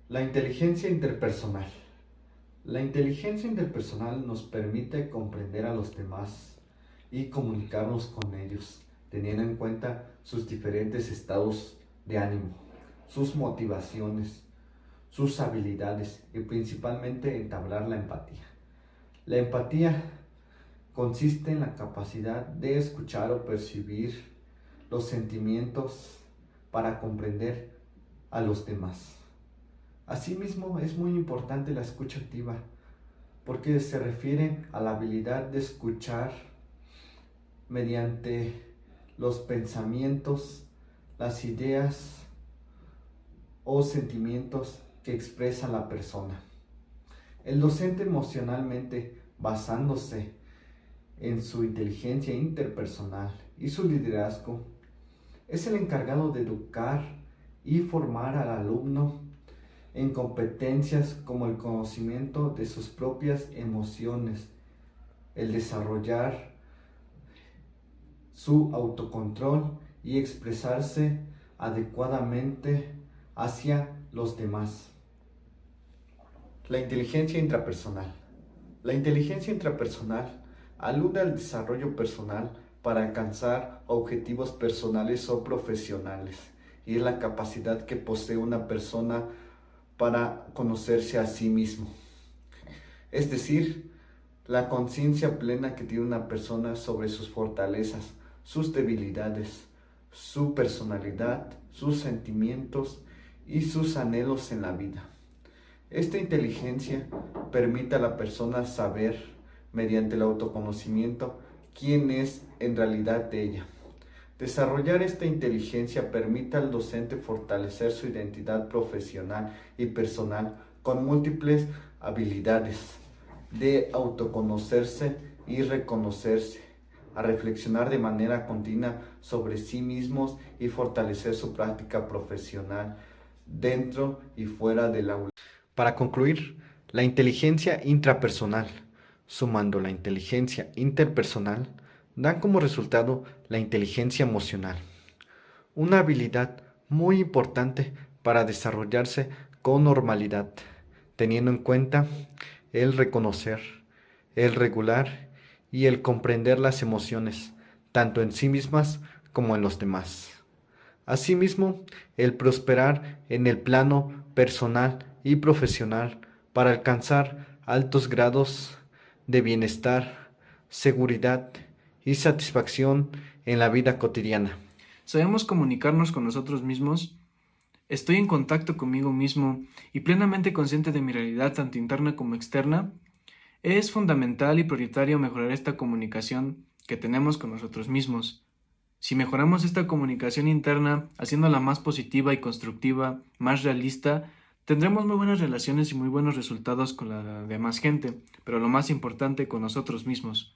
La inteligencia interpersonal. La inteligencia interpersonal nos permite comprender a los demás y comunicarnos con ellos, teniendo en cuenta sus diferentes estados de ánimo, sus motivaciones, sus habilidades y principalmente entablar la empatía. La empatía consiste en la capacidad de escuchar o percibir los sentimientos para comprender a los demás. Asimismo, es muy importante la escucha activa, porque se refiere a la habilidad de escuchar mediante los pensamientos, las ideas o sentimientos que expresa la persona. El docente emocionalmente, basándose en su inteligencia interpersonal y su liderazgo, es el encargado de educar y formar al alumno en competencias como el conocimiento de sus propias emociones, el desarrollar su autocontrol y expresarse adecuadamente hacia los demás. La inteligencia intrapersonal. La inteligencia intrapersonal alude al desarrollo personal para alcanzar objetivos personales o profesionales, y es la capacidad que posee una persona para conocerse a sí mismo. Es decir, la conciencia plena que tiene una persona sobre sus fortalezas, sus debilidades, su personalidad, sus sentimientos y sus anhelos en la vida. Esta inteligencia permite a la persona saber, mediante el autoconocimiento, quién es en realidad ella. Desarrollar esta inteligencia permite al docente fortalecer su identidad profesional y personal con múltiples habilidades de autoconocerse y reconocerse, a reflexionar de manera continua sobre sí mismos y fortalecer su práctica profesional dentro y fuera del aula. Para concluir, la inteligencia intrapersonal, sumando la inteligencia interpersonal, dan como resultado la inteligencia emocional, una habilidad muy importante para desarrollarse con normalidad, teniendo en cuenta el reconocer, el regular y el comprender las emociones, tanto en sí mismas como en los demás. Asimismo, el prosperar en el plano personal y profesional para alcanzar altos grados de bienestar, seguridad y satisfacción en la vida cotidiana. Sabemos comunicarnos con nosotros mismos. Estoy en contacto conmigo mismo y plenamente consciente de mi realidad tanto interna como externa. Es fundamental y prioritario mejorar esta comunicación que tenemos con nosotros mismos. Si mejoramos esta comunicación interna, haciéndola más positiva y constructiva, más realista, tendremos muy buenas relaciones y muy buenos resultados con la demás gente, pero lo más importante, con nosotros mismos.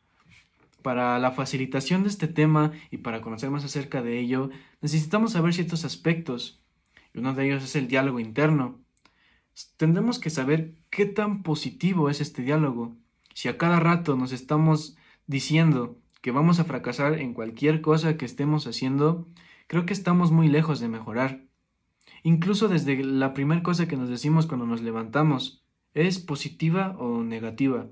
Para la facilitación de este tema y para conocer más acerca de ello, necesitamos saber ciertos aspectos, y uno de ellos es el diálogo interno. Tendremos que saber qué tan positivo es este diálogo. Si a cada rato nos estamos diciendo que vamos a fracasar en cualquier cosa que estemos haciendo, creo que estamos muy lejos de mejorar. Incluso desde la primera cosa que nos decimos cuando nos levantamos, ¿es positiva o negativa?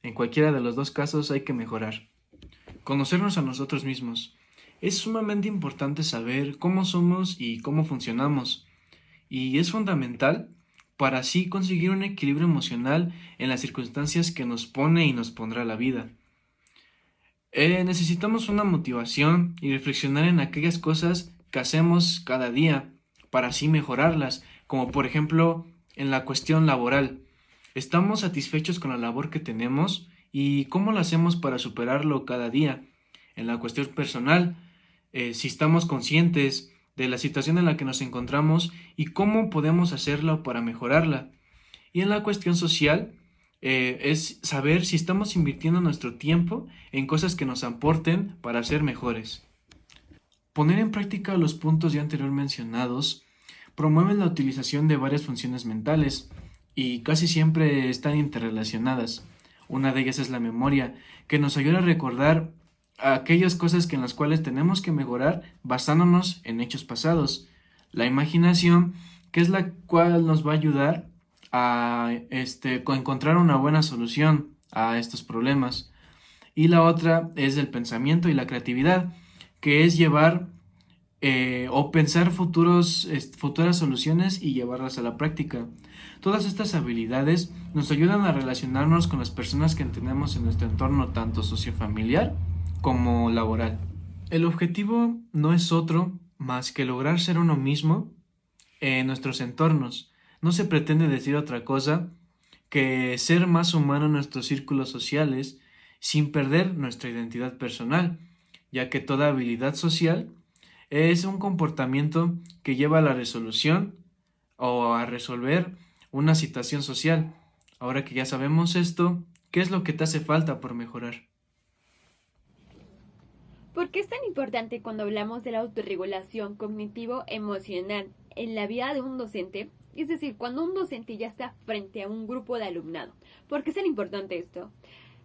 En cualquiera de los dos casos hay que mejorar. Conocernos a nosotros mismos. Es sumamente importante saber cómo somos y cómo funcionamos, y es fundamental para así conseguir un equilibrio emocional en las circunstancias que nos pone y nos pondrá la vida. Necesitamos una motivación y reflexionar en aquellas cosas que hacemos cada día para así mejorarlas, como por ejemplo en la cuestión laboral. ¿Estamos satisfechos con la labor que tenemos y cómo lo hacemos para superarlo cada día? En la cuestión personal, si estamos conscientes de la situación en la que nos encontramos y cómo podemos hacerlo para mejorarla. Y en la cuestión social, es saber si estamos invirtiendo nuestro tiempo en cosas que nos aporten para ser mejores. Poner en práctica los puntos ya anterior mencionados promueve la utilización de varias funciones mentales y casi siempre están interrelacionadas. Una de ellas es la memoria, que nos ayuda a recordar aquellas cosas en las cuales tenemos que mejorar basándonos en hechos pasados. La imaginación, que es la cual nos va a ayudar a encontrar una buena solución a estos problemas. Y la otra es el pensamiento y la creatividad, que es llevar o pensar futuras soluciones y llevarlas a la práctica. Todas estas habilidades nos ayudan a relacionarnos con las personas que tenemos en nuestro entorno, tanto sociofamiliar como laboral. El objetivo no es otro más que lograr ser uno mismo en nuestros entornos. No se pretende decir otra cosa que ser más humano en nuestros círculos sociales sin perder nuestra identidad personal, ya que toda habilidad social es un comportamiento que lleva a la resolución o a resolver una situación social. Ahora que ya sabemos esto, ¿qué es lo que te hace falta por mejorar? ¿Por qué es tan importante cuando hablamos de la autorregulación cognitivo-emocional en la vida de un docente? Es decir, cuando un docente ya está frente a un grupo de alumnado. ¿Por qué es tan importante esto?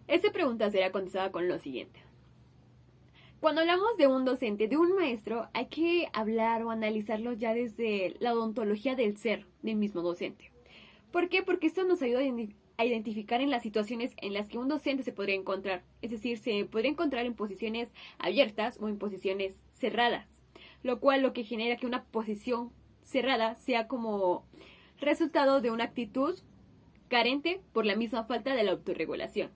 Esta pregunta será contestada con lo siguiente. Cuando hablamos de un docente, de un maestro, hay que hablar o analizarlo ya desde la odontología del ser del mismo docente. ¿Por qué? Porque esto nos ayuda a identificar en las situaciones en las que un docente se podría encontrar. Es decir, se podría encontrar en posiciones abiertas o en posiciones cerradas. Lo cual lo que genera que una posición cerrada sea como resultado de una actitud carente por la misma falta de la autorregulación.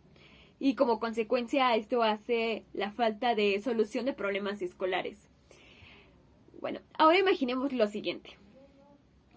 Y como consecuencia esto hace la falta de solución de problemas escolares. Bueno, ahora imaginemos lo siguiente.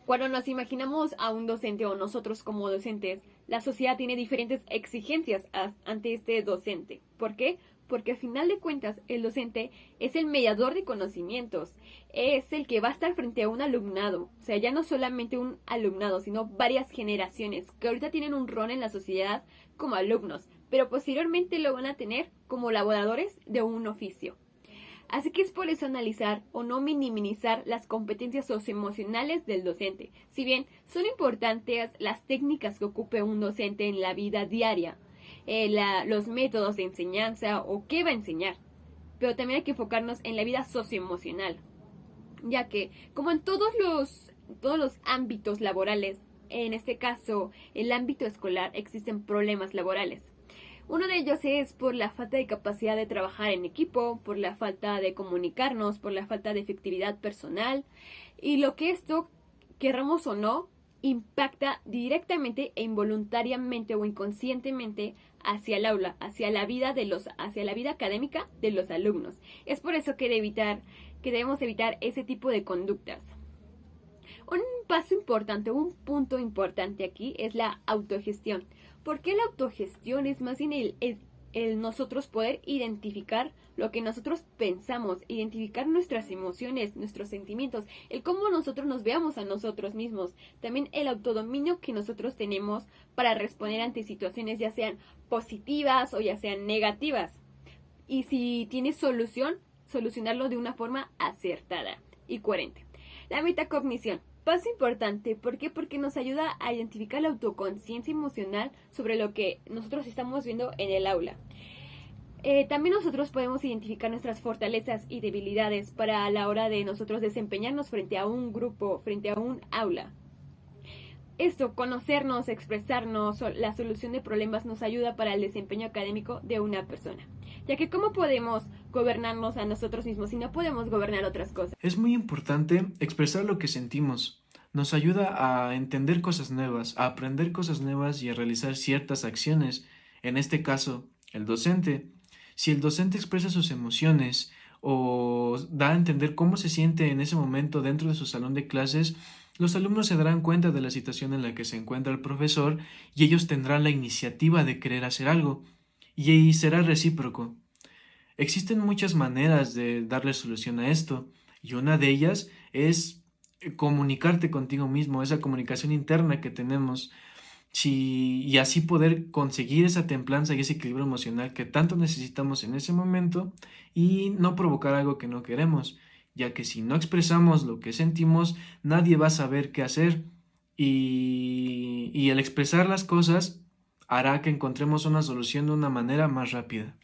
Cuando nos imaginamos a un docente o nosotros como docentes, la sociedad tiene diferentes exigencias ante este docente. ¿Por qué? Porque al final de cuentas el docente es el mediador de conocimientos, es el que va a estar frente a un alumnado, o sea, ya no solamente un alumnado, sino varias generaciones que ahorita tienen un rol en la sociedad como alumnos, pero posteriormente lo van a tener como laboradores de un oficio. Así que es por eso analizar o no minimizar las competencias socioemocionales del docente. Si bien son importantes las técnicas que ocupe un docente en la vida diaria, los métodos de enseñanza o qué va a enseñar, pero también hay que enfocarnos en la vida socioemocional, ya que como en todos los ámbitos laborales, en este caso el ámbito escolar, existen problemas laborales. Uno de ellos es por la falta de capacidad de trabajar en equipo, por la falta de comunicarnos, por la falta de efectividad personal y lo que esto, querramos o no, impacta directamente e involuntariamente o inconscientemente hacia el aula, hacia la vida académica de los alumnos. Es por eso que debemos evitar ese tipo de conductas. Un paso importante, un punto importante aquí es la autogestión. ¿Por qué la autogestión? Es más bien el nosotros poder identificar lo que nosotros pensamos, identificar nuestras emociones, nuestros sentimientos, el cómo nosotros nos veamos a nosotros mismos, también el autodominio que nosotros tenemos para responder ante situaciones ya sean positivas o ya sean negativas. Y si tiene solución, solucionarlo de una forma acertada y coherente. La metacognición. Paso importante, ¿por qué? Porque nos ayuda a identificar la autoconciencia emocional sobre lo que nosotros estamos viendo en el aula. También nosotros podemos identificar nuestras fortalezas y debilidades para la hora de nosotros desempeñarnos frente a un grupo, frente a un aula. Esto, conocernos, expresarnos, la solución de problemas nos ayuda para el desempeño académico de una persona. Ya que ¿cómo podemos gobernarnos a nosotros mismos si no podemos gobernar otras cosas? Es muy importante expresar lo que sentimos. Nos ayuda a entender cosas nuevas, a aprender cosas nuevas y a realizar ciertas acciones. En este caso, el docente. Si el docente expresa sus emociones o da a entender cómo se siente en ese momento dentro de su salón de clases, los alumnos se darán cuenta de la situación en la que se encuentra el profesor y ellos tendrán la iniciativa de querer hacer algo. Y será recíproco. Existen muchas maneras de darle solución a esto, y una de ellas es comunicarte contigo mismo, esa comunicación interna que tenemos, y así poder conseguir esa templanza y ese equilibrio emocional que tanto necesitamos en ese momento y no provocar algo que no queremos, ya que si no expresamos lo que sentimos, nadie va a saber qué hacer, y el expresar las cosas hará que encontremos una solución de una manera más rápida.